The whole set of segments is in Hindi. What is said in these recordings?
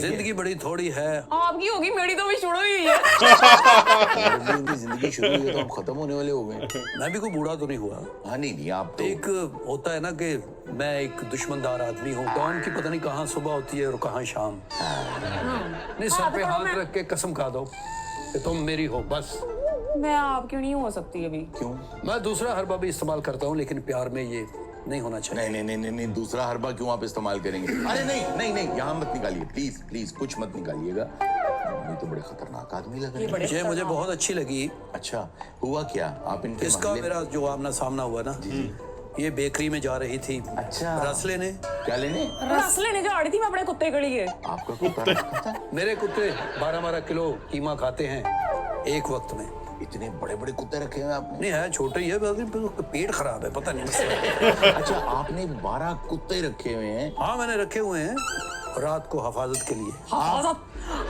जिंदगी बड़ी थोड़ी है। आपकी होगी, मेरी तो भी शुरू हुई है। उनकी जिंदगी शुरू हुई है तो हम खत्म होने वाले हो गए। मैं भी कोई बूढ़ा तो नहीं हुआ। हाँ नहीं आप तो एक होता है ना कि मैं एक दुश्मनदार आदमी हूँ, तो उनकी पता नहीं कहाँ सुबह होती है और कहाँ शाम। नहीं, सर पे हाथ रख के कसम खा दो कि तुम मेरी हो बस। मैं आपकी नहीं हो सकती अभी। क्यों? मैं दूसरा हर्बा भी इस्तेमाल करता हूँ, लेकिन प्यार में ये नहीं होना चाहिए। नहीं, दूसरा हर्बा क्यों आप इस्तेमाल करेंगे? अरे नहीं, यहाँ मत निकालिए, प्लीज कुछ मत निकालिएगा। ये तो बड़े खतरनाक आदमी लग रहे हैं। ये मुझे बहुत अच्छी लगी। अच्छा, हुआ क्या? आप इनके इसका मेरा जो आमना सामना हुआ ना, ये बेकरी में जा रही थी। अच्छा, रस लेने। क्या लेने? रस लेने जा रही थी मैं अपने कुत्ते के लिए। आपका कुत्ता रखा था? मेरे कुत्ते 12-12 किलो कीमा खाते हैं एक वक्त में। इतने बड़े बड़े कुत्ते रखे हैं आपने? नहीं है, छोटे ही है, पेट खराब है, पता नहीं। अच्छा, आपने 12 कुत्ते रखे हुए हैं? हाँ, मैंने रखे हुए हैं रात को हिफाजत के लिए।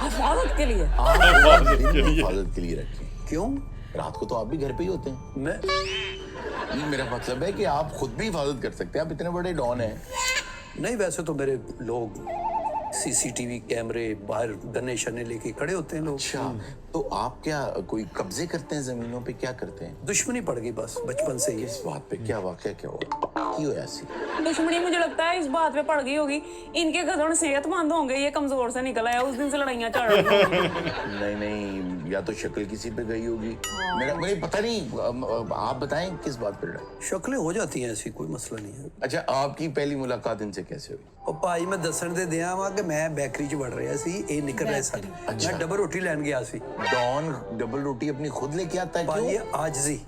हिफाजत के लिए? हिफाजत के लिए रखे? क्यों? रात को तो आप भी घर पे ही होते हैं। मैं नहीं, मेरा मतलब है कि आप खुद भी हिफाजत कर सकते हैं, आप इतने बड़े डॉन हैं। नहीं, वैसे तो मेरे लोग सीसीटीवी कैमरे बाहर गन्ने शने लेके खड़े होते हैं लोग। अच्छा, तो आप क्या कोई कब्जे करते हैं जमीनों पे? क्या करते हैं? दुश्मनी पड़ गई बस बचपन से ही। इस बात पे क्या वाकया क्या हुआ? क्यों ऐसी? दुश्मनी मुझे लगता है इस बात पे पड़ गई होगी, इनके गधों सेहतमंद होंगे, ये कमजोर से निकल आया, उस दिन से लड़ाइयां चल रही होंगी। नहीं, या तो शक्ल किसी पे गई होगी। मुझे पता नहीं, आप बताएं किस बात पे लड़ाई? शक्लें हो जाती हैं, ऐसी कोई मसला नहीं है। अच्छा, आपकी पहली मुलाकात इनसे कैसे हुई? ਉਹ ਭਾਈ ਮੈਂ ਦੱਸਣ ਤੇ ਦਿਆਂ ਵਾਂ ਕਿ ਮੈਂ ਬੇਕਰੀ 'ਚ ਵੜ ਰਿਹਾ ਸੀ, ਇਹ ਨਿਕਲ ਰਿਹਾ ਸਨ। ਮੈਂ ਡਬਲ ਰੋਟੀ ਲੈਣ ਗਿਆ ਸੀ। डॉन डबल रोटी अपनी खुद लेके आता है? ਭਾਈ क्यों? ਅੱਜ ਸੀ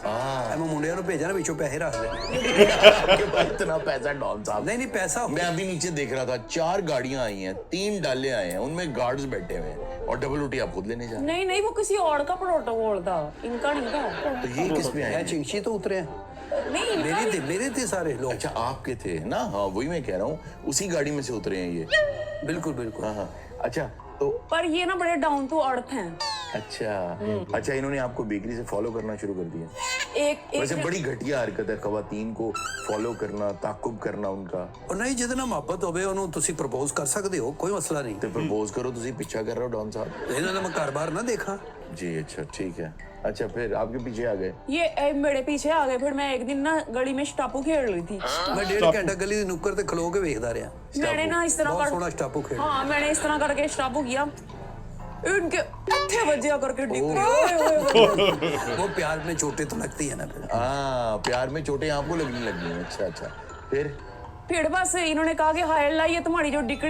ਮੈਂ ਮੁੰਡਿਆਂ ਨੂੰ ਭੇਜਾਂ ਨਾ, ਵਿੱਚੋਂ ਪੈਸੇ ਰੱਖ ਲੈ। आपके पास इतना पैसा डॉन साहब? नहीं पैसा मैं अभी नीचे देख रहा था, 4 गाड़ियां आई हैं, 3 डाले आए हैं, उनमें गार्ड्स बैठे हुए हैं और डबल रोटी आप खुद लेने जा रहे नहीं, वो किसी और का प्रोटोकॉल था, इनका नहीं था। हैं। तो ये किस पे आए मैं हैं? चिंची तो उतरे हैं। नहीं, मेरे थे सारे लोग। अच्छा, आपके थे ना? हाँ, वही मैं कह रहा हूँ, उसी गाड़ी में से उतरे हैं ये। बिल्कुल बिल्कुल। हाँ, अच्छा तो पर ये ना बड़े डाउन टू अर्थ हैं। अच्छा, इन्होंने आपको बेकरी से फॉलो करना शुरू कर दिया? वैसे बड़ी घटिया हरकत है खवातीन को फॉलो करना, ताकुब करना उनका। और नहीं, जितना मोहब्बत होवे ਉਹਨੂੰ ਤੁਸੀਂ ਪ੍ਰਪੋਜ਼ ਕਰ ਸਕਦੇ ਹੋ, ਕੋਈ ਮਸਲਾ ਨਹੀਂ। तो प्रपोज करो, ਤੁਸੀਂ पीछा कर रहे हो डॉन साहब? ਇਹਨਾਂ ਨੇ ਮੈਂ ਘਰ-ਬਾਰ ਨਾ ਦੇਖਾਂ। जी अच्छा, ठीक है। अच्छा, फिर आपके पीछे आ गए? ये मेरे पीछे आ गए। फिर मैं एक दिन ना गली में स्टापू खेल रही थी। मैं 1.5 घंटा गली ਦੀ ਨੁੱਕਰ ਤੇ ਖਲੋ ਕੇ ਵੇਖਦਾ ਰਿਹਾ। मैंने ना इस तरह बहुत सोना स्टापू खेल। हाँ, मैंने इस तरह करके स्टापू किया, इनके अच्छे बजिया करके डिग गए। वो प्यार में चोटें तो लगती है ना फिर। हाँ, प्यार में चोटें आपको लगने लगी हैं। अच्छा, फिर फिर बस इन्होंने कहा कि हाय अल्लाह, ये तुम्हारी जो डिकड़ी